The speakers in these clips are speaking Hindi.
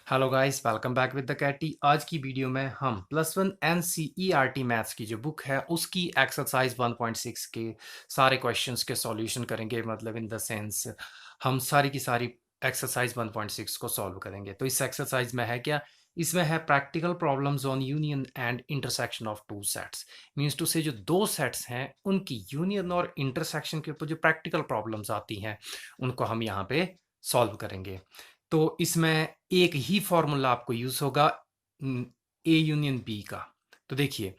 Hello guys, welcome back with the Katy. आज की वीडियो में हम प्लस वन एनसीईआरटी मैथ्स की जो बुक है उसकी एक्सरसाइज 1.6 के सारे क्वेश्चंस के सॉल्यूशन करेंगे। मतलब इन द सेंस हम सारी की सारी एक्सरसाइज 1.6 को सॉल्व करेंगे। तो इस एक्सरसाइज में है क्या? इसमें है practical problems on union and intersection of two sets. Means to say जो दो सेट्स हैं उनकी यूनियन और इंटरसेक्शन के ऊपर जो प्रैक्टिकल प्रॉब्लम्स आती हैं उनको हम यहाँ पे सॉल्व करेंगे। तो इसमें एक ही फॉर्मूला आपको यूज होगा ए यूनियन बी का। तो देखिए,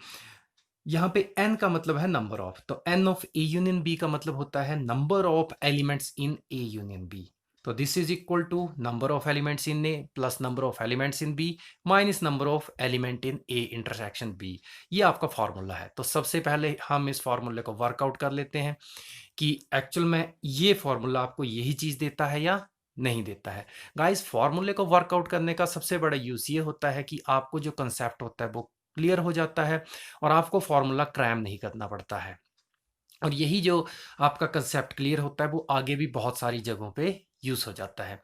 यहाँ पे n का मतलब है नंबर ऑफ, तो n of A union B का मतलब होता है number of elements in A union B. तो this is equal to number of elements in A plus number of elements in B minus number of element in A intersection B. ये आपका फॉर्मूला है। तो सबसे पहले हम इस फॉर्मूले को वर्कआउट कर लेते हैं कि एक्चुअल में ये फॉर्मूला आपको यही चीज देता है या नहीं देता है। गाइस, फॉर्मूले को वर्कआउट करने का सबसे बड़ा यूज ये होता है कि आपको जो कंसेप्ट होता है वो क्लियर हो जाता है और आपको फॉर्मूला क्रैम नहीं करना पड़ता है। और यही जो आपका कंसेप्ट क्लियर होता है वो आगे भी बहुत सारी जगहों पे यूज हो जाता है।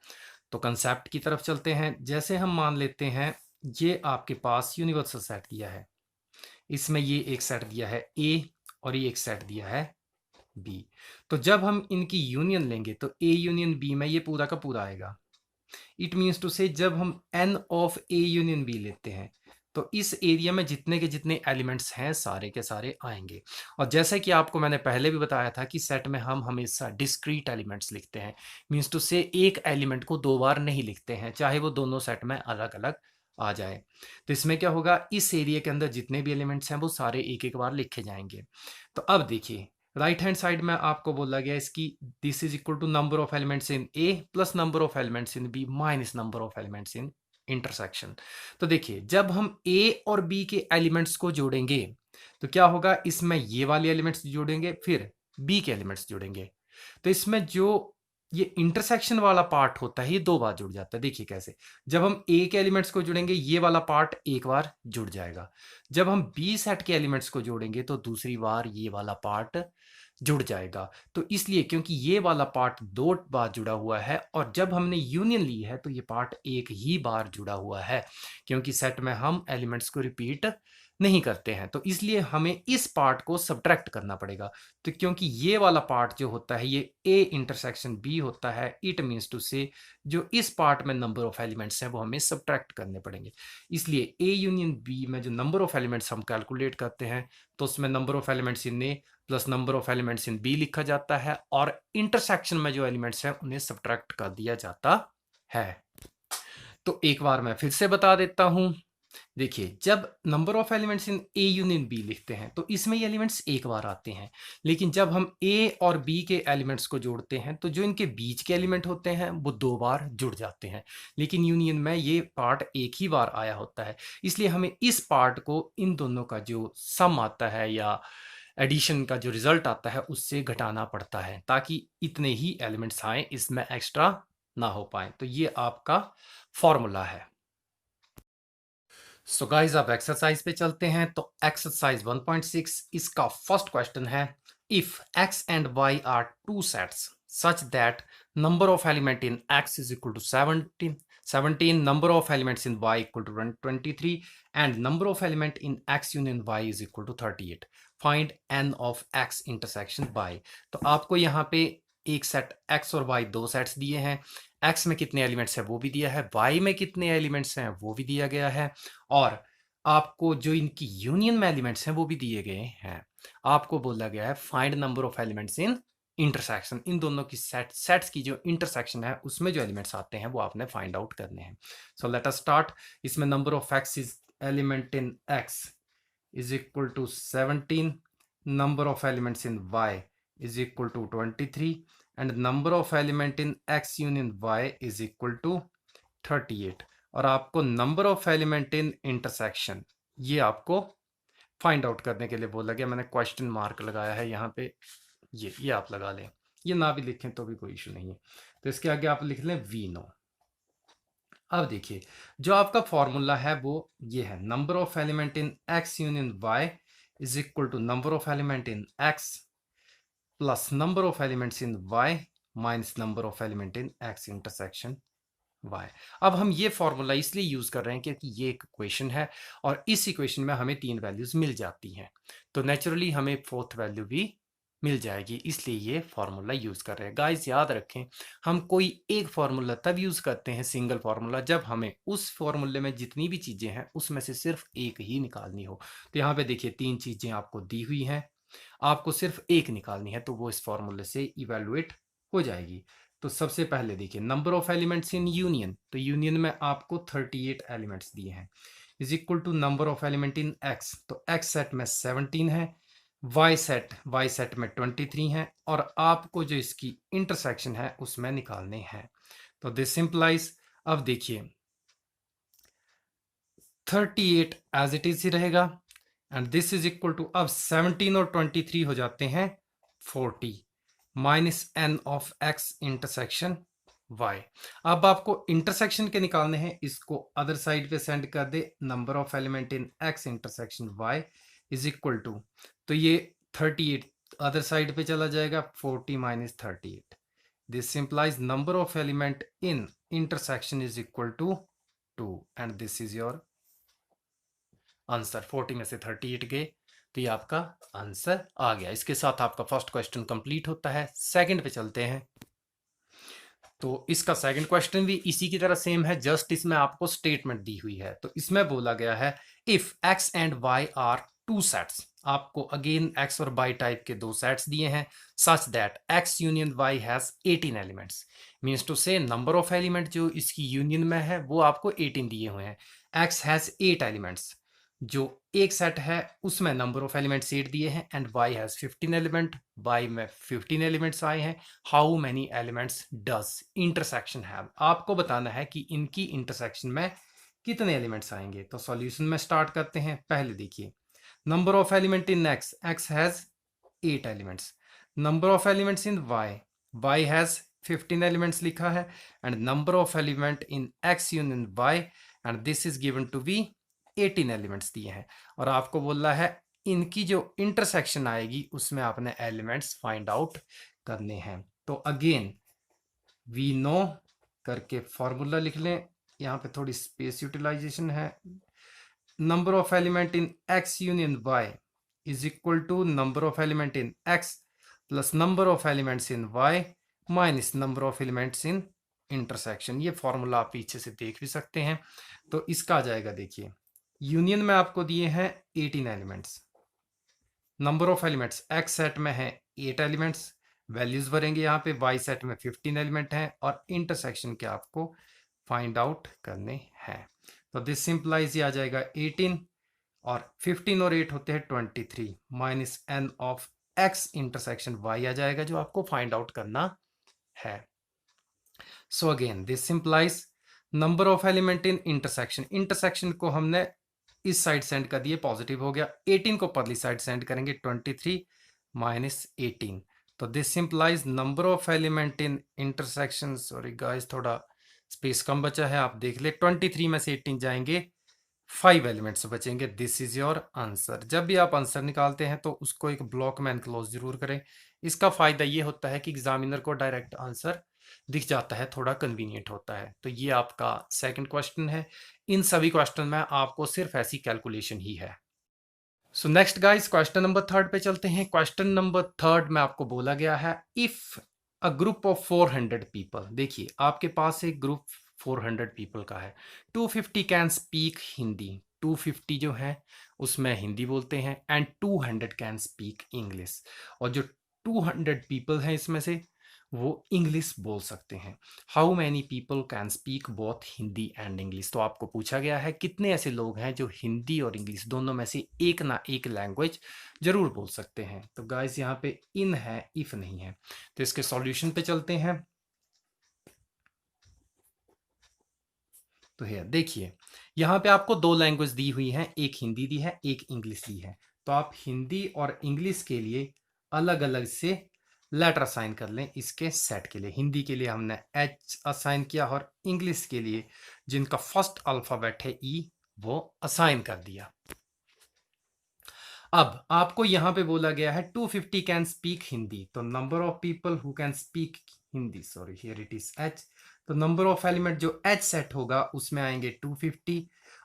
तो कंसेप्ट की तरफ चलते हैं। जैसे हम मान लेते हैं ये आपके पास यूनिवर्सल सेट दिया है, इसमें ये एक सेट दिया है ए और ये एक सेट दिया है बी। तो जब हम इनकी यूनियन लेंगे तो ए यूनियन बी में ये पूरा का पूरा आएगा। इट मीन्स टू से जब हम N of A union B लेते हैं तो इस एरिया में जितने के जितने एलिमेंट्स हैं सारे के सारे आएंगे। और जैसे कि आपको मैंने पहले भी बताया था कि सेट में हम हमेशा डिस्क्रीट एलिमेंट्स लिखते हैं। मीन्स टू से एक एलिमेंट को दो बार नहीं लिखते हैं, चाहे वो दोनों सेट में अलग अलग आ जाए। तो इसमें क्या होगा, इस एरिया के अंदर जितने भी एलिमेंट्स हैं वो सारे एक एक बार लिखे जाएंगे। तो अब देखिए, राइट हैंड साइड में आपको बोला गया इसकी this is equal to number of elements in A plus number of elements in B minus number of elements in intersection. तो देखिए, जब हम ए और बी के एलिमेंट्स को जोड़ेंगे तो क्या होगा, इसमें ये वाले एलिमेंट्स जोड़ेंगे फिर बी के एलिमेंट्स जोड़ेंगे। तो इसमें जो ये इंटरसेक्शन वाला पार्ट होता है ये दो बार जुड़ जाता है। देखिए कैसे, जब हम ए के एलिमेंट्स को जोड़ेंगे ये वाला पार्ट एक बार जुड़ जाएगा, जब हम बी सेट के एलिमेंट्स को जोड़ेंगे तो दूसरी बार ये वाला पार्ट जुड़ जाएगा। तो इसलिए क्योंकि ये वाला पार्ट दो बार जुड़ा हुआ है और जब हमने यूनियन ली है तो ये पार्ट एक ही बार जुड़ा हुआ है, क्योंकि सेट में हम एलिमेंट्स को रिपीट नहीं करते हैं। तो इसलिए हमें इस पार्ट को सब्ट्रैक्ट करना पड़ेगा। तो क्योंकि ये वाला पार्ट जो होता है ये ए इंटरसेक्शन बी होता है, इट मीन्स टू से जो इस पार्ट में नंबर ऑफ एलिमेंट्स हैं वो हमें सब्ट्रैक्ट करने पड़ेंगे। इसलिए ए यूनियन बी में जो नंबर ऑफ एलिमेंट्स हम कैलकुलेट करते हैं तो उसमें number of elements in A plus number of elements in B लिखा जाता है और इंटरसेक्शन में जो एलिमेंट्स हैं उन्हें सब्ट्रैक्ट कर दिया जाता है। तो एक बार मैं फिर से बता देता हूं। देखिए, जब number of elements in A union B लिखते हैं तो इसमें ये एलिमेंट्स एक बार आते हैं, लेकिन जब हम ए और बी के एलिमेंट्स को जोड़ते हैं तो जो इनके बीच के एलिमेंट होते हैं वो दो बार जुड़ जाते हैं, लेकिन यूनियन में ये पार्ट एक ही बार आया होता है। इसलिए हमें इस पार्ट को इन दोनों का जो सम आता है या एडिशन का जो रिजल्ट आता है उससे घटाना पड़ता है ताकि इतने ही एलिमेंट्स आए, इसमें एक्स्ट्रा ना हो पाए। तो ये आपका फॉर्मूला है। सो गाइस, अब एक्सरसाइज पे चलते हैं। तो एक्सरसाइज 1.6 इसका फर्स्ट क्वेश्चन है, if x and y are two sets such that number of element in x is equal to 17, number of elements in y equal to 23 and number of element in x union y is equal to 38, find n of x intersection y। तो आपको यहाँ पे एक सेट x और y दो सेट्स दिए हैं, x में कितने एलिमेंट्स हैं वो भी दिया है, y में कितने एलिमेंट्स हैं वो भी दिया गया है और आपको जो इनकी यूनियन में एलिमेंट्स हैं वो भी दिए गए हैं। आपको बोला गया है find number of elements in intersection. इन दोनों की सेट्स की जो इंटरसेक्शन है उसमें जो एलिमेंट्स आते हैं वो आपने फाइंड आउट करने हैं। So let us start. इसमें number of X is element in X is equal to 17, number of elements in Y is equal to 23 and number of element in X union Y is equal to 38। और आपको number of element in intersection ये आपको फाइंड आउट करने के लिए बोला गया। मैंने क्वेश्चन मार्क लगाया है यहाँ पे, ये आप लगा लें, ये ना भी लिखें तो भी कोई इशू नहीं है। तो इसके आगे आप लिख लें वी नो। अब देखिए, जो आपका फॉर्मूला है वो ये है, number of element in X union Y is equal to number of element in X plus number of elements in Y minus number of element in X intersection Y. अब हम ये फॉर्मूला इसलिए यूज कर रहे हैं क्योंकि ये एक इक्वेशन है और इस इक्वेशन में हमें 3 वैल्यूज मिल जाती हैं, तो नेचुरली हमें फोर्थ वैल्यू भी मिल जाएगी, इसलिए ये फॉर्मूला यूज कर रहे हैं। गाइस याद रखें, हम कोई एक फॉर्मूला तब यूज करते हैं, सिंगल फॉर्मूला, जब हमें उस फॉर्मूले में जितनी भी चीजें हैं उसमें से सिर्फ एक ही निकालनी हो। तो यहाँ पे देखिए 3 चीजें आपको दी हुई हैं, आपको सिर्फ एक निकालनी है, तो वो इस फॉर्मूले से इवेलुएट हो जाएगी। तो सबसे पहले देखिए number of elements in union, तो यूनियन में आपको 38 एलिमेंट्स दिए हैं, is equal to number of element in X, तो एक्स सेट में 17 है, वाई सेट में 23 है, और आपको जो इसकी इंटरसेक्शन है उसमें निकालने हैं। तो दिस सिंप्लाइज, अब देखिए 38 एज इट इज ही रहेगा, and this is equal to, अब 17 और 23 हो जाते हैं 40 minus N of X intersection Y. अब आपको इंटरसेक्शन के निकालने हैं, इसको अदर साइड पे सेंड कर दे, number of element in X intersection Y is equal to, तो ये 38 अदर साइड पे चला जाएगा, 40 minus 38, this simplifies number of element in intersection is equal to 2, and this is your answer. 40 में से 38 गए तो ये आपका आंसर आ गया। इसके साथ आपका फर्स्ट क्वेश्चन कंप्लीट होता है। सेकंड पे चलते हैं, तो इसका सेकंड क्वेश्चन भी इसी की तरह सेम है, जस्ट इसमें आपको स्टेटमेंट दी हुई है। तो इसमें बोला गया है if X and Y are two sets, आपको अगेन एक्स और वाई टाइप के दो सेट्स दिए हैं, such that X union Y has 18 elements, means to say number of element जो इसकी यूनियन में है वो आपको 18 दिए हुए हैं। एक्स हैज 8 एलिमेंट्स, जो एक सेट है उसमें नंबर ऑफ एलिमेंट्स 8 दिए हैं, and Y has 15 element, Y में 15 एलिमेंट्स आए हैं। How many elements does intersection have, आपको बताना है कि इनकी इंटरसेक्शन में कितने एलिमेंट्स आएंगे। तो सॉल्यूशन में स्टार्ट करते हैं। पहले देखिए number of element in X, X has 8 elements, number of elements in Y, Y has 15 elements लिखा है, and number of element in X union Y, and this is given to be 18 elements दिए हैं, और आपको बोल रहा है इनकी जो इंटरसेक्शन आएगी उसमें आपने एलिमेंट्स फाइंड आउट करने हैं। तो अगेन वी नो करके फॉर्मूला लिख लें, यहाँ पे थोड़ी स्पेस यूटिलाइजेशन है, number of element in X union Y is equal to number of element in X plus number of elements in Y minus number of elements in intersection. ये फॉर्मूला आप पीछे से देख भी सकते हैं। तो इसका आ जाएगा, देखिए यूनियन में आपको दिए हैं 18 elements, number of elements x set में है 8 एलिमेंट्स, वैल्यूज भरेंगे यहाँ पे, वाई सेट में 15 एलिमेंट हैं, और इंटरसेक्शन के आपको फाइंड आउट करने हैं। तो दिस सिंप्लाइज ये आ जाएगा 18, और 15 और 8 होते हैं 23 minus N of X intersection Y आ जाएगा, जो आपको फाइंड आउट करना है। So again this simplifies number of element in intersection, intersection को हमने इस साइड सेंड कर दिए, पॉजिटिव हो गया, 18 को परली साइड सेंड करेंगे, 23 माइनस 18, तो this simplifies number of element in intersection, sorry guys थोड़ा स्पेस कम बचा है, आप देख ले, 23 में से 18 जाएंगे, 5 एलिमेंट्स बचेंगे, दिस इज योर आंसर। जब भी आप आंसर निकालते हैं तो उसको एक ब्लॉक में एनक्लोज जरूर करें, इसका फायदा ये होता है कि एग्जामिनर को डायरेक्ट आंसर दिख जाता है, थोड़ा कन्वीनियंट होता है। तो ये आपका सेकंड क्वेश्चन है। इन सभी क्वेश्चन में आपको सिर्फ ऐसी कैलकुलेशन ही है। So next guys question number third पे चलते हैं। क्वेश्चन नंबर थर्ड में आपको बोला गया है if a group of 400 people, देखिए आपके पास एक ग्रुप 400 पीपल का है, 250 कैन स्पीक हिंदी, 250 जो है उसमें हिंदी बोलते हैं, एंड 200 कैन स्पीक इंग्लिश, और जो 200 पीपल हैं इसमें से वो इंग्लिश बोल सकते हैं। How many people can speak both Hindi and English, तो आपको पूछा गया है कितने ऐसे लोग हैं जो हिंदी और इंग्लिश दोनों में से एक ना एक लैंग्वेज जरूर बोल सकते हैं। तो गाइस यहाँ पे इन है, इफ नहीं है, तो इसके सॉल्यूशन पे चलते हैं। तो है देखिए यहाँ पे आपको दो लैंग्वेज दी हुई हैं, एक हिंदी दी है, एक इंग्लिश दी है, तो आप हिंदी और इंग्लिश के लिए अलग अलग से लेटर असाइन कर लें। इसके सेट के लिए हिंदी के लिए हमने एच असाइन किया, और इंग्लिश के लिए जिनका फर्स्ट अल्फाबेट है ई वो असाइन कर दिया। अब आपको यहां पे बोला गया है 250 कैन स्पीक हिंदी, तो number of people who can speak Hindi, sorry here it is H, तो नंबर ऑफ एलिमेंट जो एच सेट होगा उसमें आएंगे 250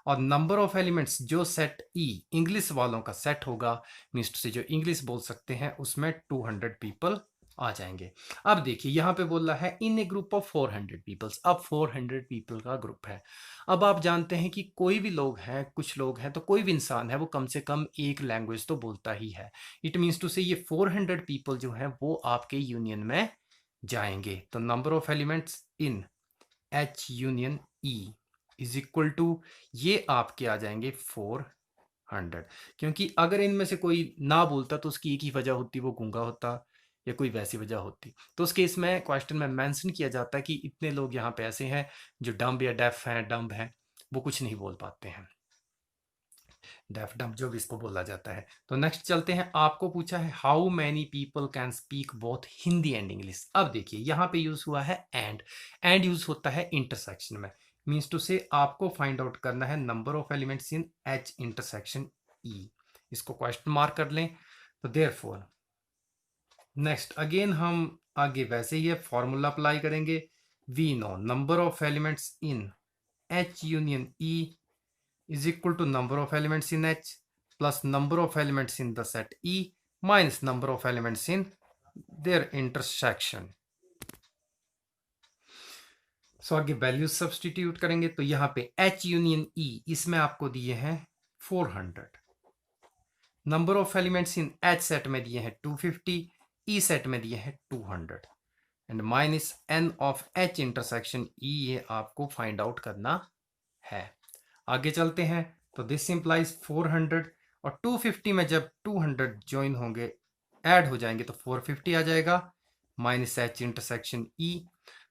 और नंबर ऑफ एलिमेंट्स जो सेट ई इंग्लिश वालों का सेट होगा मीन्स से जो इंग्लिश बोल सकते हैं उसमें 200 पीपल आ जाएंगे। अब देखिए यहाँ पे बोल रहा है इन ए ग्रुप ऑफ 400 पीपल्स। अब 400 पीपल का ग्रुप है। अब आप जानते हैं कि कोई भी लोग हैं, कुछ लोग हैं, तो कोई भी इंसान है वो कम से कम एक लैंग्वेज तो बोलता ही है। इट मीन्स टू से ये 400 पीपल जो हैं वो आपके यूनियन में जाएंगे। तो number of elements in H union E is equal to ये आपके आ जाएंगे 400। क्योंकि अगर इनमें से कोई ना बोलता तो उसकी एक ही वजह होती, वो गूंगा होता या कोई वैसी वजह होती। तो उस केस में क्वेश्चन में मेंशन किया जाता है कि इतने लोग यहाँ पे ऐसे हैं जो डम्ब या डेफ हैं, डम्ब हैं, वो कुछ नहीं बोल पाते हैं, डेफ डम्ब जो भी इसको बोला जाता है। तो नेक्स्ट चलते हैं। आपको पूछा है how many people can speak both Hindi and English. अब देखिए यहाँ पे यूज हुआ है एंड यूज होता है इंटरसेक्शन में। मीन्स टू से आपको फाइंड आउट करना है number of elements in H intersection ई। इसको क्वेश्चन मार्क कर लें। तो देयरफॉर नेक्स्ट अगेन हम आगे वैसे ही फॉर्मूला अप्लाई करेंगे। We know number of elements in H union E is equal to number of elements in H plus number of elements in the set E minus number of elements in their intersection। सो आगे वैल्यूज सब्सटीट्यूट करेंगे तो यहाँ पे H यूनियन E इसमें आपको दिए हैं 400। Number of elements in H set में दिए हैं 250, E सेट में दिए हैं 200 and minus n of H intersection E ये आपको फाइंड आउट करना है। आगे चलते हैं। तो दिस इंप्लाइज 400 और 250 में जब 200 ज्वाइन होंगे, ऐड हो जाएंगे तो 450 आ जाएगा माइनस एच इंटरसेक्शन ई।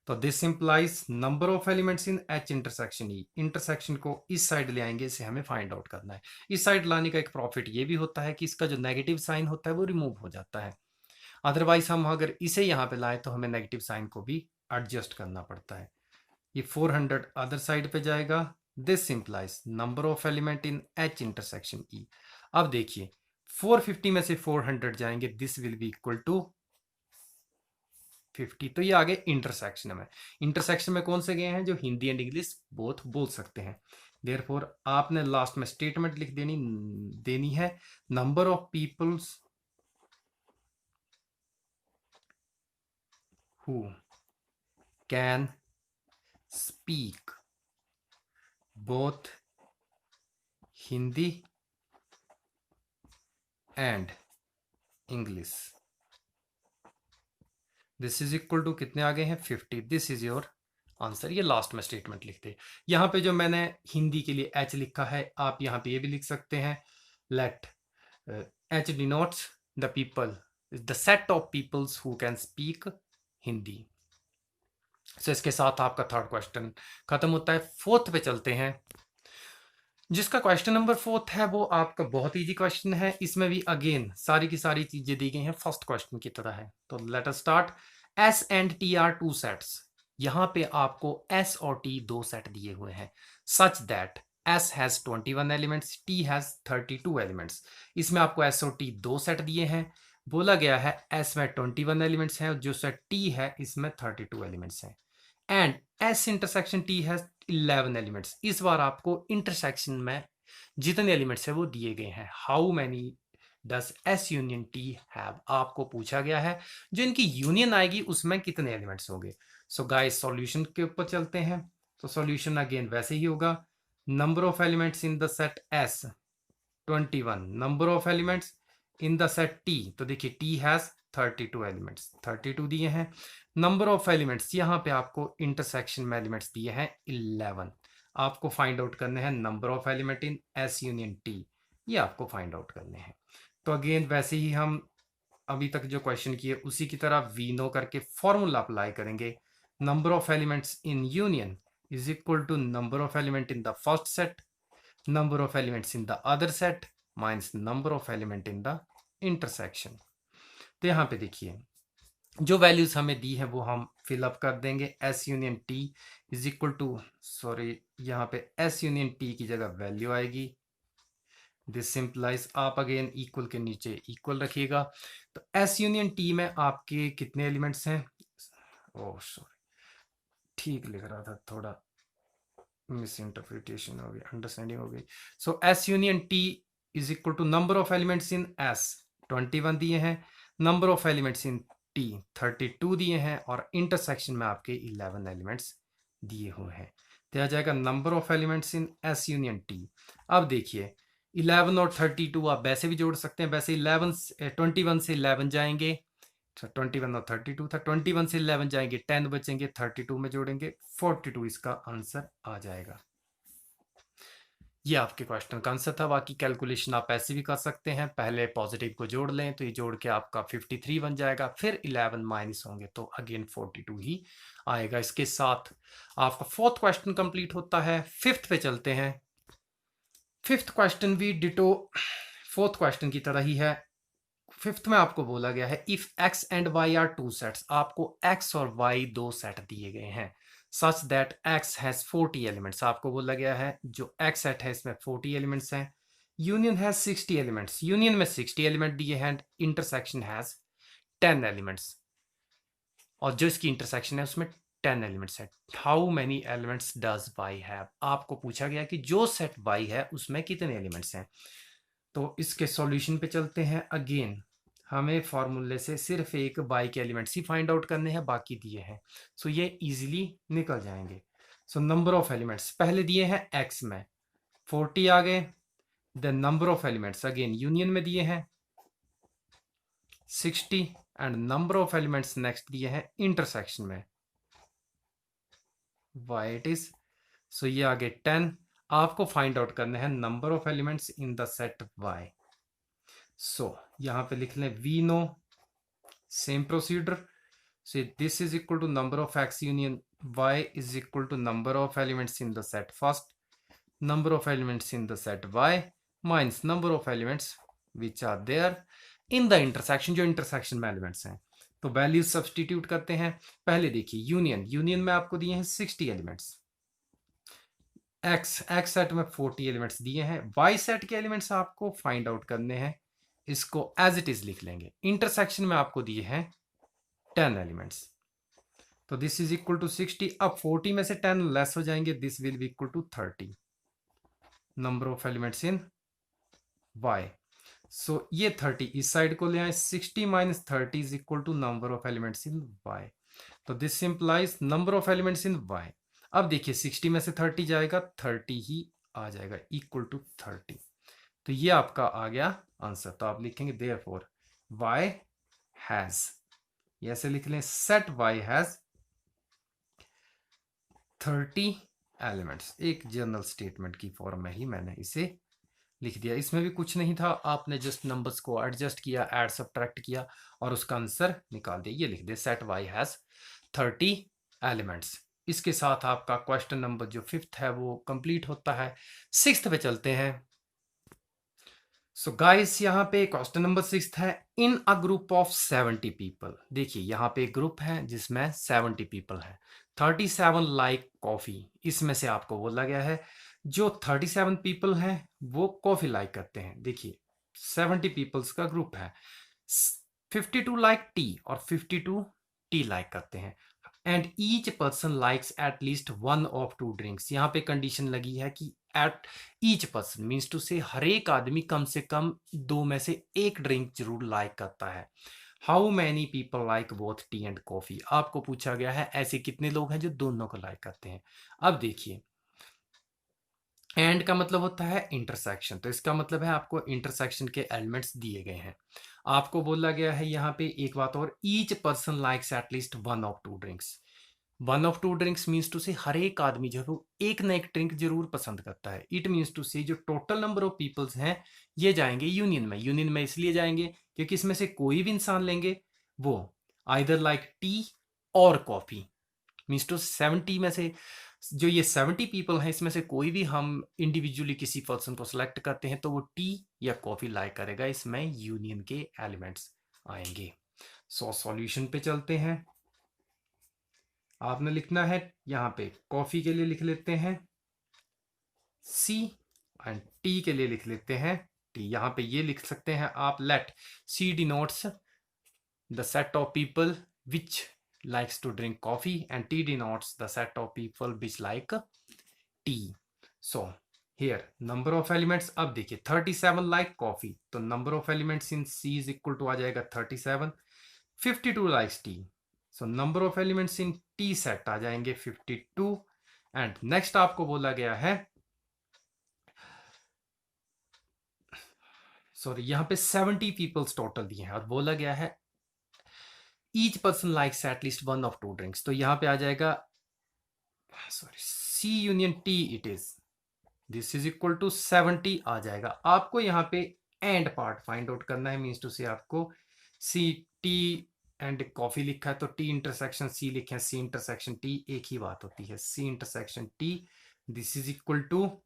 तो this implies number of elements in H intersection E. Intersection को इस साइड ले आएंगे, इसे हमें फाइंड आउट करना है। इस साइड लाने का एक प्रॉफिट ये भी होता है कि इसका जो नेगेटिव साइन होता है वो रिमूव हो जाता है। अदरवाइज हम अगर इसे यहाँ पे लाए तो हमें नेगेटिव साइन को भी एडजस्ट करना पड़ता है। ये 400 अदर साइड पे जाएगा। This implies number of element in H intersection E. अब देखिए 450 में से 400 जाएंगे, this will be equal to 50। तो ये आगे इंटरसेक्शन में, इंटरसेक्शन में कौन से गए हैं जो हिंदी एंड इंग्लिश बोथ बोल सकते हैं। देयरफॉर आपने लास्ट में स्टेटमेंट लिख देनी है number of peoples who can speak both Hindi and English. This is equal to कितने आ गए हैं 50। This is your answer. ये लास्ट में स्टेटमेंट लिखते हैं। यहाँ पे जो मैंने हिंदी के लिए एच लिखा है आप यहाँ पे ये भी लिख सकते हैं let H denotes the people the set of peoples who can speak Hindi. So इसके साथ आपका थर्ड क्वेश्चन खत्म होता है। फोर्थ पे चलते हैं जिसका क्वेश्चन नंबर फोर्थ है वो आपका बहुत इजी क्वेश्चन है। इसमें भी अगेन सारी की सारी चीजें दी गई हैं फर्स्ट क्वेश्चन की तरह है। तो late us start. S and T R two sets. यहां पे आपको एस और टी दो सेट दिए हुए हैं such that S has 21 elements, T has 32 elements. इसमें आपको एस और टी दो सेट दिए हैं। बोला गया है एस में 21 एलिमेंट्स हैं और जो सेट टी है इसमें 32 एलिमेंट्स हैं एंड एस इंटरसेक्शन टी है 11 एलिमेंट्स। इस बार आपको इंटरसेक्शन में जितने एलिमेंट्स है वो दिए गए हैं। How many does S union T have, आपको पूछा गया है जो इनकी यूनियन आएगी उसमें कितने एलिमेंट्स होंगे। सो गाइस सॉल्यूशन के ऊपर चलते हैं। तो सॉल्यूशन अगेन वैसे ही होगा number of elements in the set S 21, number of elements in the set T. तो देखिए टी हैज 32 एलिमेंट्स, 32 दिए हैं। नंबर ऑफ एलिमेंट्स यहाँ पे आपको इंटरसेक्शन में एलिमेंट्स दिए हैं 11। आपको फाइंड आउट करने हैं number of element in S union T, ये आपको फाइंड आउट करने हैं। तो अगेन वैसे ही हम अभी तक जो क्वेश्चन किए उसी की तरह वी नो करके फॉर्मूला अप्लाई करेंगे। Number of elements in union is equal to number of element in the first set number of elements in the other set minus number of element in the intersection। तो यहाँ पे देखिए जो वैल्यूज हमें दी है वो हम फिलअप कर देंगे। S union T is equal to sorry यहाँ पे एस यूनियन टी की जगह वैल्यू आएगी। दिस सिंप्लाइज आप अगेन इक्वल के नीचे इक्वल रखिएगा। तो एस यूनियन टी में आपके कितने एलिमेंट्स हैं, ओह सॉरी ठीक लिख रहा था, थोड़ा मिस इंटरप्रिटेशन हो गई, अंडरस्टैंडिंग हो गई। So S union T is equal to number of elements in S 21 दिए हैं, number of elements in T 32 दिए हैं, और इंटरसेक्शन में आपके 11 एलिमेंट्स दिए हुए हैं। तो आ जाएगा number of elements in S union T. अब देखिए 11 और 32 आप वैसे भी जोड़ सकते हैं, वैसे 21 से 11 जाएंगे, 21 और 32 था, 21 से 11 जाएंगे 10 बचेंगे, 32 में जोड़ेंगे 42, इसका आंसर आ जाएगा। ये आपके क्वेश्चन का आंसर था। बाकी कैलकुलेशन आप ऐसे भी कर सकते हैं, पहले पॉजिटिव को जोड़ लें तो ये जोड़ के आपका 53 बन जाएगा, फिर 11 माइनस होंगे तो अगेन 42 ही आएगा। इसके साथ आपका फोर्थ क्वेश्चन कंप्लीट होता है। फिफ्थ पे चलते हैं। फिफ्थ क्वेश्चन भी डिटो फोर्थ क्वेश्चन की तरह ही है। फिफ्थ में आपको बोला गया है if X and Y are two sets, आपको एक्स और वाई दो सेट दिए गए हैं, such that X has 40 elements, आपको बोला गया है जो एक्स सेट है इसमें 40 एलिमेंट्स हैं, यूनियन हैज 60 एलिमेंट्स, यूनियन में 60 एलिमेंट दिए हैं, इंटरसेक्शन हैज 10 एलिमेंट्स, और जो इसकी इंटरसेक्शन है उसमें 10 एलिमेंट्स है। How many elements does why have, आपको पूछा गया कि जो सेट वाई है उसमें कितने एलिमेंट्स हैं। तो इसके सॉल्यूशन पे चलते हैं। अगेन हमें फॉर्मूले से सिर्फ एक बाई के एलिमेंट्स ही फाइंड आउट करने हैं, बाकी दिए हैं, सो ये इजीली निकल जाएंगे। सो नंबर ऑफ एलिमेंट्स पहले दिए हैं एक्स में 40 आ गए, then number of elements again union में दिए हैं 60, and number of elements next दिए हैं इंटरसेक्शन में, वाई इट इज, सो ये आगे 10। आपको फाइंड आउट करने हैं number of elements in the set Y. So यहां पे लिख लें we know, same procedure, so this is equal to number of x union y is equal to number of elements in the set first, number of elements in the set y minus number of elements which are there in the intersection, जो intersection में elements हैं। तो वैल्यूज सब्सटीट्यूट करते हैं। पहले देखिए यूनियन में आपको दिए हैं 60 एलिमेंट्स, एक्स सेट में 40 एलिमेंट्स दिए हैं, वाई सेट के एलिमेंट्स आपको फाइंड आउट करने हैं, इसको एज इट इज लिख लेंगे। इंटरसेक्शन में आपको दिए हैं 10 एलिमेंट्स, तो दिस इज इक्वल टू 60। अब 40 में से 10 लेस हो जाएंगे, this will be equal to 30 number of elements in y। So ये 30 इस साइड को ले आए, 60 minus 30 is equal to number of elements in y, तो this simplifies number of elements in y। अब देखिए 60 में से 30 जाएगा, 30 ही आ जाएगा इक्वल टू 30, तो ये आपका आ गया आंसर। तो आप लिखेंगे देयरफॉर y हैज, ऐसे लिख लें सेट y हैज 30 एलिमेंट्स, एक जनरल स्टेटमेंट की फॉर्म में ही मैंने इसे लिख दिया। इसमें भी कुछ नहीं था, आपने जस्ट नंबर्स को एडजस्ट किया, ऐड सब्ट्रैक्ट किया और उसका आंसर निकाल दिया। ये लिख दिया सेट वाई हैज 30 एलिमेंट्स। इसके साथ आपका क्वेश्चन नंबर जो फिफ्थ है वो कंप्लीट होता है। सिक्स्थ पे चलते हैं। सो गाइस यहाँ पे क्वेश्चन नंबर 6 है, in a group of 70 people, देखिए यहाँ पे एक ग्रुप है जिसमें 70 पीपल है, 37 लाइक कॉफी, इसमें से आपको बोला गया है जो 37 पीपल हैं वो कॉफी लाइक करते हैं। देखिए 70 पीपल्स का ग्रुप है, 52 लाइक टी और 52 टी लाइक करते हैं, and each person likes at least one of two drinks. यहाँ पे कंडीशन लगी है कि at each person means to say हर एक आदमी कम से कम दो में से एक ड्रिंक जरूर लाइक करता है। How many people like both T and coffee, आपको पूछा गया है ऐसे कितने लोग हैं जो दोनों को लाइक करते हैं। अब देखिए एंड का मतलब होता है इंटरसेक्शन, तो इसका मतलब है आपको इंटरसेक्शन के एलिमेंट्स दिए गए हैं। आपको बोला गया है यहाँ पे एक बात और, each person likes at least one of two drinks. One of two drinks means to say हर एक आदमी जो है वो एक ना एक ड्रिंक जरूर पसंद करता है। इट मीन्स टू से जो टोटल नंबर ऑफ पीपल्स हैं ये जाएंगे यूनियन में। यूनियन में इसलिए जाएंगे क्योंकि इसमें से कोई भी इंसान लेंगे वो आइदर लाइक टी और कॉफी, मीन्स टू 70 में से जो ये 70 पीपल हैं इसमें से कोई भी हम इंडिविजुअली किसी पर्सन को सिलेक्ट करते हैं तो वो टी या कॉफी लाइक करेगा, इसमें यूनियन के एलिमेंट्स आएंगे। सो सॉल्यूशन पे चलते हैं। आपने लिखना है यहाँ पे कॉफी के लिए लिख लेते हैं सी एंड टी के लिए लिख लेते हैं टी। यहाँ पे ये लिख सकते हैं आप, let see denotes the set of people which likes to drink coffee and T denotes the set of people which like tea. So here number of elements, अब देखिए 37 like coffee, तो number of elements in C is equal to आ जाएगा 37. 52 likes tea, so number of elements in T set आ जाएंगे 52. एंड नेक्स्ट आपको बोला गया है, सॉरी यहाँ पे 70 पीपल्स टोटल दिए हैं और बोला गया है each person likes at least one of two drinks, तो यहाँ पे आ जाएगा sorry C union T it is, this is equal to 70 आ जाएगा. आपको यहाँ पे एंड पार्ट फाइंड आउट करना है, मीन्स टू से आपको सी टी एंड कॉफी लिखा है तो टी इंटरसेक्शन सी लिखे हैं, सी इंटरसेक्शन टी एक ही बात होती है, C intersection T this is equal to,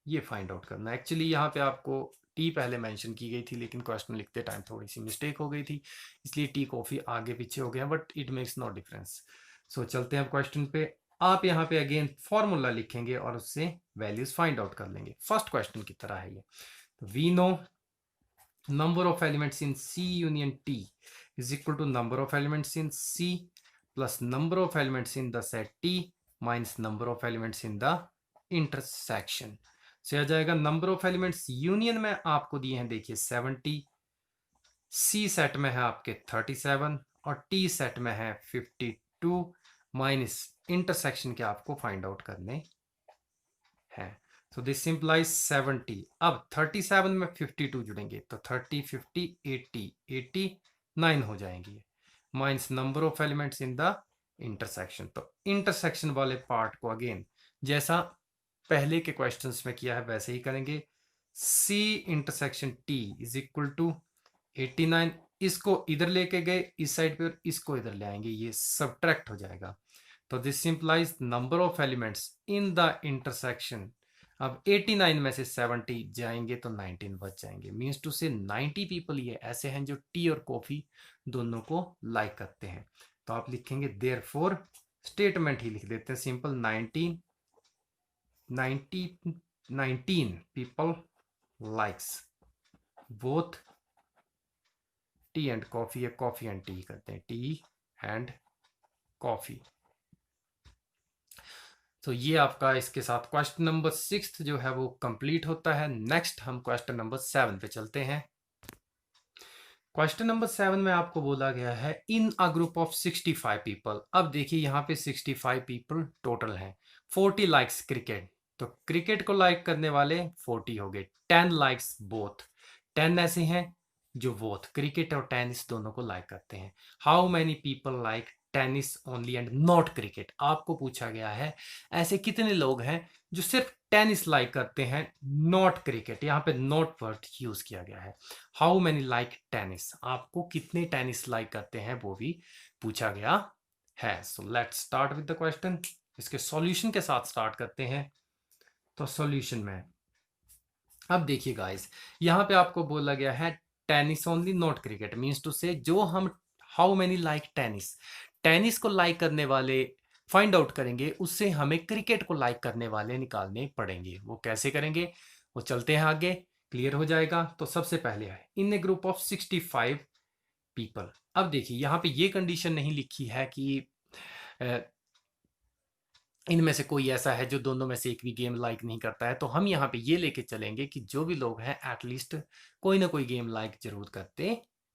ये फाइंड आउट करना है. एक्चुअली यहाँ पे आपको टी पहले मेंशन की गई थी लेकिन क्वेश्चन लिखते टाइम थोड़ी सी मिस्टेक हो गई थी, इसलिए टी कॉफी आगे पीछे हो गया, but it makes no difference. So चलते हैं अब क्वेश्चन पे. आप यहाँ पे अगेन फॉर्मूला लिखेंगे और उससे वैल्यूज फाइंड आउट कर लेंगे. फर्स्ट क्वेश्चन की तरह है ये. We know number of elements in C union T is equal to number of elements in C plus number of elements in the set T minus number of elements in the intersection. से आ जाएगा नंबर ऑफ एलिमेंट्स यूनियन में आपको दिए हैं देखिए 70, सी सेट में है आपके 37 और टी सेट में है 52 माइनस इंटरसेक्शन के आपको फाइंड आउट करने हैं. So this implies 70. अब 37 में 52 जुड़ेंगे तो 30, 50, 80, 89 हो जाएंगी, minus number of elements in the intersection. तो इंटरसेक्शन वाले पार्ट को अगेन जैसा पहले के क्वेश्चंस में किया है वैसे ही करेंगे. C intersection T is equal to 89, इसको इधर लेके गए इस साइड पे और इसको इधर ले आएंगे, ये सब्ट्रैक्ट हो जाएगा. तो this implies number of elements in the intersection. अब 89 में से 70 जाएंगे तो 19 बच जाएंगे, मीन्स टू से 90 पीपल ये ऐसे हैं जो टी और कॉफी दोनों को लाइक करते हैं. तो आप लिखेंगे देयरफॉर, स्टेटमेंट ही लिख देते हैं simple, 19 people likes both T and coffee, या कॉफी एंड टी करते हैं, टी एंड कॉफी. तो ये आपका इसके साथ क्वेश्चन नंबर 6 जो है वो कंप्लीट होता है. नेक्स्ट हम क्वेश्चन नंबर 7 पे चलते हैं. क्वेश्चन नंबर 7 में आपको बोला गया है in a group of 65 people. अब देखिए यहाँ पे 65 पीपल टोटल हैं. 40 लाइक्स क्रिकेट, तो क्रिकेट को लाइक करने वाले 40 हो गए. 10 लाइक्स बोथ, 10 ऐसे हैं जो बोथ क्रिकेट और टेनिस दोनों को लाइक करते हैं. How many people like tennis only and not cricket. आपको पूछा गया है ऐसे कितने लोग हैं जो सिर्फ टेनिस लाइक करते हैं, नॉट क्रिकेट. यहाँ पे नॉट वर्ड यूज किया गया है. हाउ मैनी लाइक टेनिस, आपको कितने टेनिस लाइक करते हैं वो भी पूछा गया है. So let's start with the question. इसके सॉल्यूशन के साथ स्टार्ट करते हैं. तो सॉल्यूशन में अब देखिए गाइस, यहाँ पे आपको बोला गया है tennis only not cricket, means to say जो हम how many like tennis, tennis को लाइक करने वाले फाइंड आउट करेंगे, उससे हमें क्रिकेट को लाइक करने वाले निकालने पड़ेंगे. वो कैसे करेंगे वो चलते हैं आगे, क्लियर हो जाएगा. तो सबसे पहले है इन ए ग्रुप ऑफ 65 पीपल. अब देखिए यहाँ पे ये कंडीशन नहीं लिखी है कि इनमें से कोई ऐसा है जो दोनों में से एक भी गेम लाइक नहीं करता है. तो हम यहाँ पे ये लेके चलेंगे कि जो भी लोग हैं एटलीस्ट कोई ना कोई गेम लाइक जरूर करते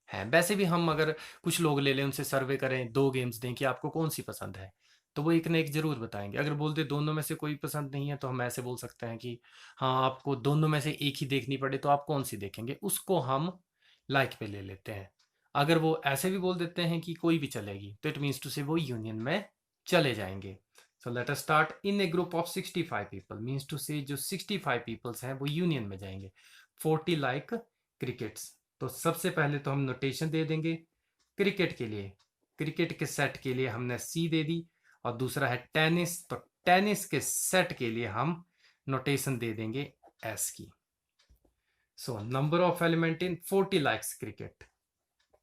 हैं. वैसे भी हम अगर कुछ लोग ले लें उनसे सर्वे करें, 2 गेम्स दें कि आपको कौन सी पसंद है, तो वो एक ना एक जरूर बताएंगे. अगर बोलते दोनों में से कोई पसंद नहीं है तो हम ऐसे बोल सकते हैं कि हाँ आपको दोनों में से एक ही देखनी पड़े तो आप कौन सी देखेंगे, उसको हम लाइक पे ले लेते हैं. अगर वो ऐसे भी बोल देते हैं कि कोई भी चलेगी तो इट मीन्स टू से वो यूनियन में चले जाएंगे. So let us start in a group of 65 people, means to say जो 65 peoples हैं वो यूनियन में जाएंगे. 40 like crickets. तो सबसे पहले तो हम नोटेशन दे देंगे क्रिकेट के लिए, क्रिकेट के सेट के लिए हमने C दे दी, और दूसरा है टेनिस, तो टेनिस के सेट के लिए हम नोटेशन दे देंगे S की. सो number of element in 40 likes cricket,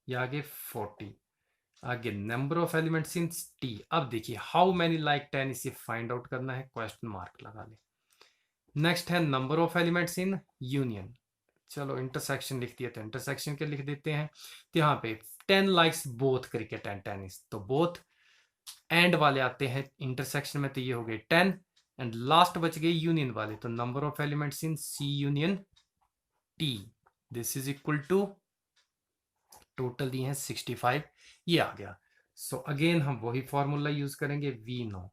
ये आगे 40, आगे number of elements in T. अब देखिए हाउ मैनी लाइक टेनिस, ये फाइंड आउट करना है, क्वेश्चन मार्क लगा ले. नेक्स्ट है number of elements in union. चलो इंटरसेक्शन लिख दिया तो इंटरसेक्शन के लिख देते हैं. तो यहाँ पे 10 likes both cricket and tennis, तो बोथ एंड वाले आते हैं इंटरसेक्शन में, तो ये हो गए 10 एंड लास्ट बच गए यूनियन वाले, तो number of elements in C union T, this is equal to total दिए हैं 65, ये आ गया। सो अगेन हम वही फॉर्मूला यूज करेंगे, we know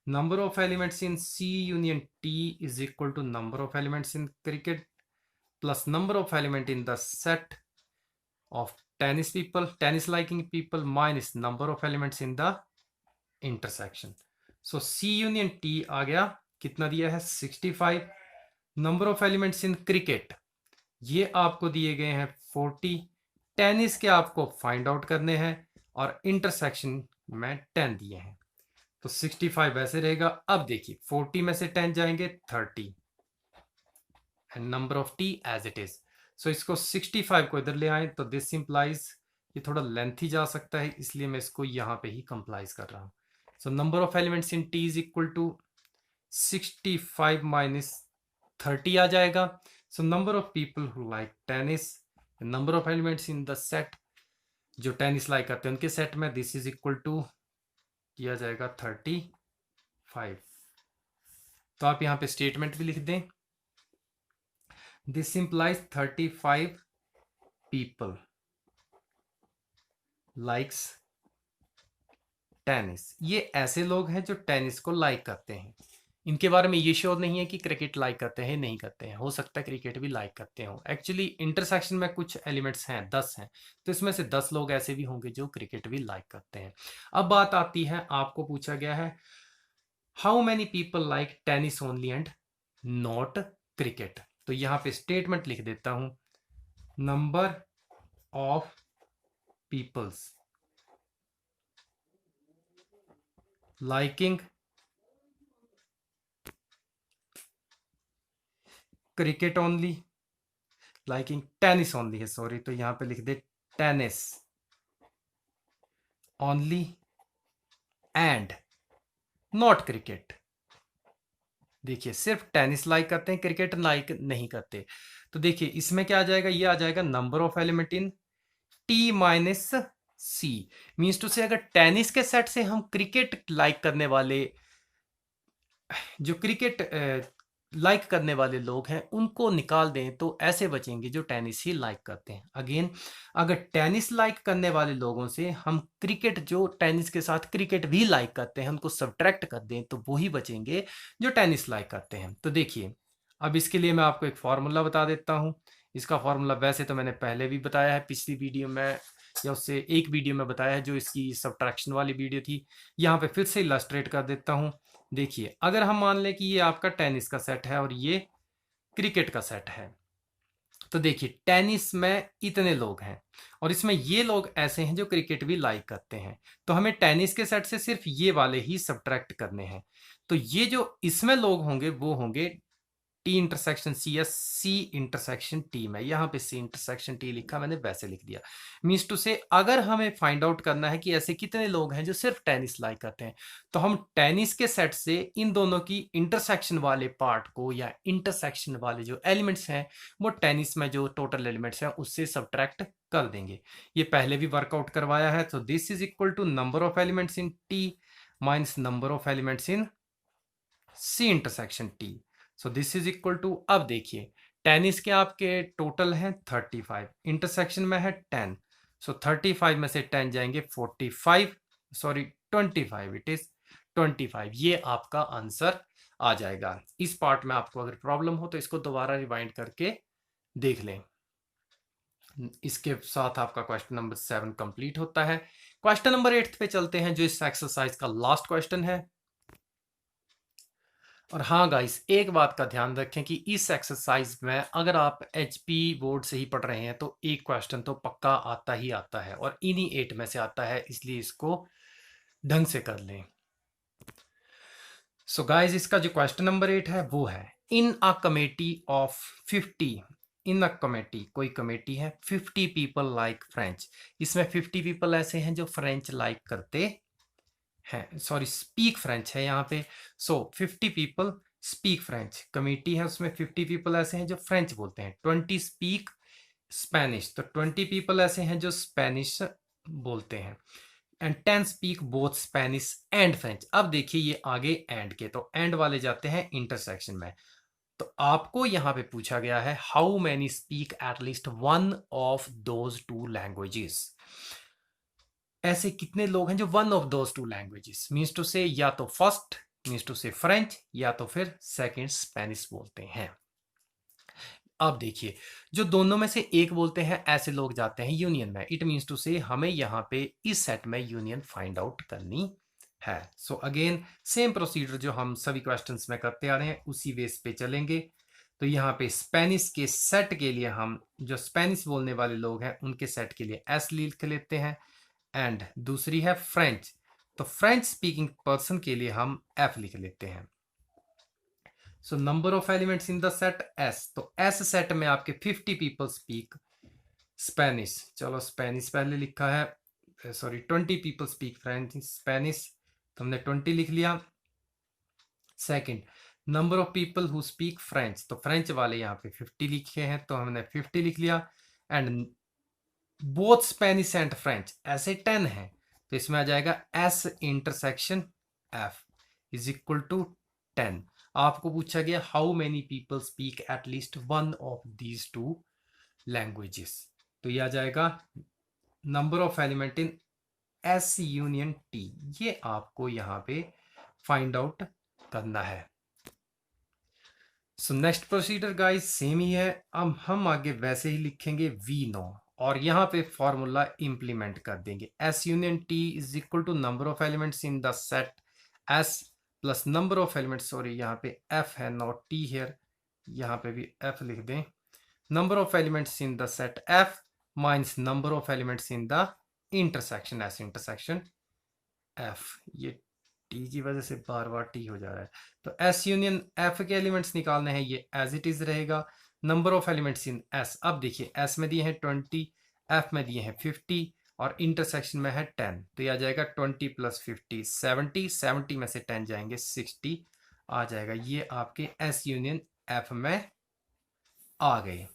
number of elements in C union T is equal to number of elements in cricket plus number of element in the set of tennis liking people minus number of elements in the intersection. So C union T आ गया, कितना दिया है 65। Number of elements in cricket ये आपको दिए गए हैं 40, टेनिस के आपको फाइंड आउट करने हैं और इंटरसेक्शन में 10 दिए हैं, तो 65 ऐसे रहेगा। अब देखिए 40 में से 10 जाएंगे 30 and number of T as it is. So इसको 65 को इधर ले आए तो दिस इंप्लाइज, ये थोड़ा लेंथी जा सकता है इसलिए मैं इसको यहां पे ही कंप्लाइज कर रहा हूं। So number of elements in T is equal to 65 minus 30 आ जाएगा। So number of people who like tennis, number of elements in the set जो टेनिस लाइक करते हैं उनके सेट में, दिस इज इक्वल टू किया जाएगा 35। तो आप यहां पे स्टेटमेंट भी लिख दें, this implies 35 people likes tennis. ये ऐसे लोग हैं जो टेनिस को लाइक करते हैं, इनके बारे में ये श्योर नहीं है कि क्रिकेट लाइक करते हैं नहीं करते हैं, हो सकता है क्रिकेट भी लाइक करते हो। एक्चुअली इंटरसेक्शन में कुछ एलिमेंट्स हैं 10 हैं, तो इसमें से 10 लोग ऐसे भी होंगे जो क्रिकेट भी लाइक करते हैं। अब बात आती है, आपको पूछा गया है how many people like tennis only and not cricket, तो यहां पे स्टेटमेंट लिख देता हूं, number of peoples liking cricket only, liking tennis only है सॉरी, तो यहां पे लिख दे tennis only and not cricket. देखिए सिर्फ टेनिस लाइक करते हैं, क्रिकेट लाइक नहीं करते, तो देखिए इसमें क्या आ जाएगा, ये आ जाएगा number of element in T minus C, means to say अगर टेनिस के सेट से हम क्रिकेट लाइक करने वाले, जो क्रिकेट लाइक करने वाले लोग हैं उनको निकाल दें तो ऐसे बचेंगे जो टेनिस ही लाइक करते हैं। अगेन अगर टेनिस लाइक करने वाले लोगों से हम क्रिकेट, जो टेनिस के साथ क्रिकेट भी लाइक करते हैं, उनको सब्ट्रैक्ट कर दें तो वही बचेंगे जो टेनिस लाइक करते हैं। तो देखिए अब इसके लिए मैं आपको एक फॉर्मूला बता देता हूं। इसका फॉर्मूला वैसे तो मैंने पहले भी बताया है पिछली वीडियो में, या उससे एक वीडियो में बताया है जो इसकी सब्ट्रैक्शन वाली वीडियो थी। यहाँ पे फिर से इलस्ट्रेट कर देता हूँ। देखिए अगर हम मान लें कि ये आपका टेनिस का सेट है और ये क्रिकेट का सेट है, तो देखिए टेनिस में इतने लोग हैं और इसमें ये लोग ऐसे हैं जो क्रिकेट भी लाइक करते हैं, तो हमें टेनिस के सेट से सिर्फ ये वाले ही सब्ट्रैक्ट करने हैं। तो ये जो इसमें लोग होंगे वो होंगे टी इंटरसेक्शन सी या सी इंटरसेक्शन टी में, यहां पे सी इंटरसेक्शन टी लिखा मैंने वैसे लिख दिया। मीन्स टू से अगर हमें फाइंड आउट करना है कि ऐसे कितने लोग हैं जो सिर्फ टेनिस लाइक करते हैं, तो हम टेनिस के सेट से इन दोनों की इंटरसेक्शन वाले पार्ट को या इंटरसेक्शन वाले जो एलिमेंट्स हैं वो टेनिस में जो टोटल एलिमेंट्स हैं उससे सब्ट्रैक्ट कर देंगे। ये पहले भी वर्कआउट करवाया है, तो this is equal to number of elements in T minus number of elements in C intersection T. So this is equal to, अब देखिए टेनिस के आपके टोटल हैं 35, इंटरसेक्शन में है 10, सो 35 में से 10 जाएंगे 45, सॉरी 25, इट इज 25, ये आपका आंसर आ जाएगा। इस पार्ट में आपको अगर प्रॉब्लम हो तो इसको दोबारा रिवाइंड करके देख लें। इसके साथ आपका क्वेश्चन नंबर 7 कंप्लीट होता है। क्वेश्चन नंबर 8 पे चलते हैं जो इस एक्सरसाइज का लास्ट क्वेश्चन है। और हाँ गाइस, एक बात का ध्यान रखें कि इस एक्सरसाइज में अगर आप एचपी बोर्ड से ही पढ़ रहे हैं तो एक क्वेश्चन तो पक्का आता ही आता है और इन्हीं 8 में से आता है, इसलिए इसको ढंग से कर लें। सो गाइस इसका जो क्वेश्चन नंबर 8 है वो है, in a committee of 50, in a committee, कोई कमेटी है, 50 पीपल लाइक फ्रेंच, इसमें 50 पीपल ऐसे हैं जो फ्रेंच लाइक करते है, सॉरी स्पीक फ्रेंच है यहाँ पे। सो 50 पीपल स्पीक फ्रेंच, कमेटी है उसमें 50 पीपल ऐसे हैं जो फ्रेंच बोलते हैं, 20 स्पीक स्पेनिश, तो 20 पीपल ऐसे हैं जो स्पेनिश बोलते हैं, and 10 speak both Spanish and French. अब देखिए ये आगे एंड के, तो एंड वाले जाते हैं इंटरसेक्शन में। तो आपको यहां पे पूछा गया है how many speak at least one of those two languages. ऐसे कितने लोग हैं जो one of those two languages means to say या तो first means to say French या तो फिर सेकंड स्पेनिश बोलते हैं। अब देखिए जो दोनों में से एक बोलते हैं ऐसे लोग जाते हैं यूनियन में। इट मीन्स टू से हमें यहां पे इस सेट में यूनियन फाइंड आउट करनी है। सो अगेन सेम प्रोसीजर जो हम सभी क्वेश्चंस में करते आ रहे हैं उसी बेस पे चलेंगे। तो यहाँ पे स्पेनिश के सेट के लिए हम जो स्पेनिश बोलने वाले लोग हैं उनके सेट के लिए एस लिख लेते हैं। एंड दूसरी है फ्रेंच, तो फ्रेंच स्पीकिंग पर्सन के लिए हम एफ लिख लेते हैं। सो number of elements in the set S, तो एस सेट में आपके 50 पीपल स्पीक स्पेनिश। चलो स्पेनिश पहले लिखा है, sorry 20 people speak French Spanish, तो हमने 20 लिख लिया। Second number of people who speak French, तो फ्रेंच वाले यहाँ पे 50 लिखे हैं तो हमने 50 लिख लिया। And both Spanish and French ऐसे 10 है, तो इसमें आ जाएगा S intersection F is equal to 10। आपको पूछा गया how many people speak at least one of these two languages, तो यह आ जाएगा number of element in S union T. ये आपको यहां पे फाइंड आउट करना है। So next procedure guys same ही है। अब हम आगे वैसे ही लिखेंगे वी नो और यहाँ पे फॉर्मूला इंप्लीमेंट कर देंगे। S union T is equal to number of elements in the set S plus number of elements, sorry यहाँ पे एफ है नॉट टी हियर, यहाँ पे भी एफ लिख दें। Number of elements in the set F minus number of elements in the intersection S intersection F. ये टी की वजह से बार बार टी हो जा रहा है। तो एस यूनियन एफ के एलिमेंट्स निकालने हैं, ये एज इट इज रहेगा। Number of elements in S, अब देखिए एस में दिए हैं 20, एफ में दिए हैं 50 और इंटरसेक्शन में है 10, तो ये आ जाएगा 20 प्लस 50 70, 70 में से 10 जाएंगे 60 आ जाएगा। ये आपके एस यूनियन एफ में आ गए।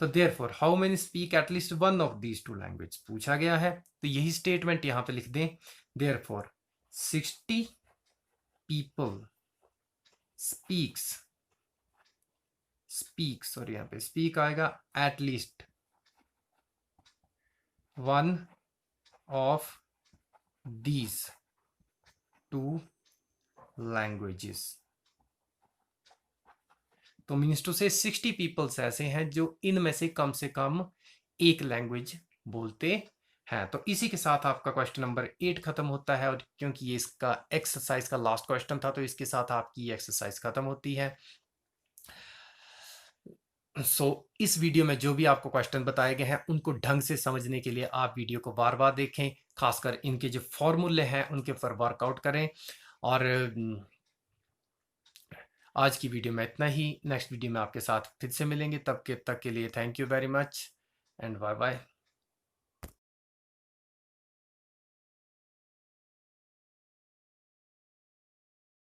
तो therefore how many speak at least one of these to language पूछा गया है, तो यही स्टेटमेंट यहां पे लिख दें। देयरफॉर 60 people speaks सॉरी यहाँ पे स्पीक आएगा eight least one of these two languages. तो मीन्स टू से 60 पीपल्स ऐसे हैं जो इनमें से कम एक लैंग्वेज बोलते हैं। तो इसी के साथ आपका क्वेश्चन नंबर 8 खत्म होता है, और क्योंकि ये इसका एक्सरसाइज का लास्ट क्वेश्चन था तो इसके साथ आपकी एक्सरसाइज खत्म होती है। इस वीडियो में जो भी आपको क्वेश्चन बताए गए हैं उनको ढंग से समझने के लिए आप वीडियो को बार बार देखें, खासकर इनके जो फॉर्मूले हैं उनके ऊपर वर्कआउट करें। और आज की वीडियो में इतना ही। नेक्स्ट वीडियो में आपके साथ फिर से मिलेंगे, तब के तक के लिए thank you very much and bye bye.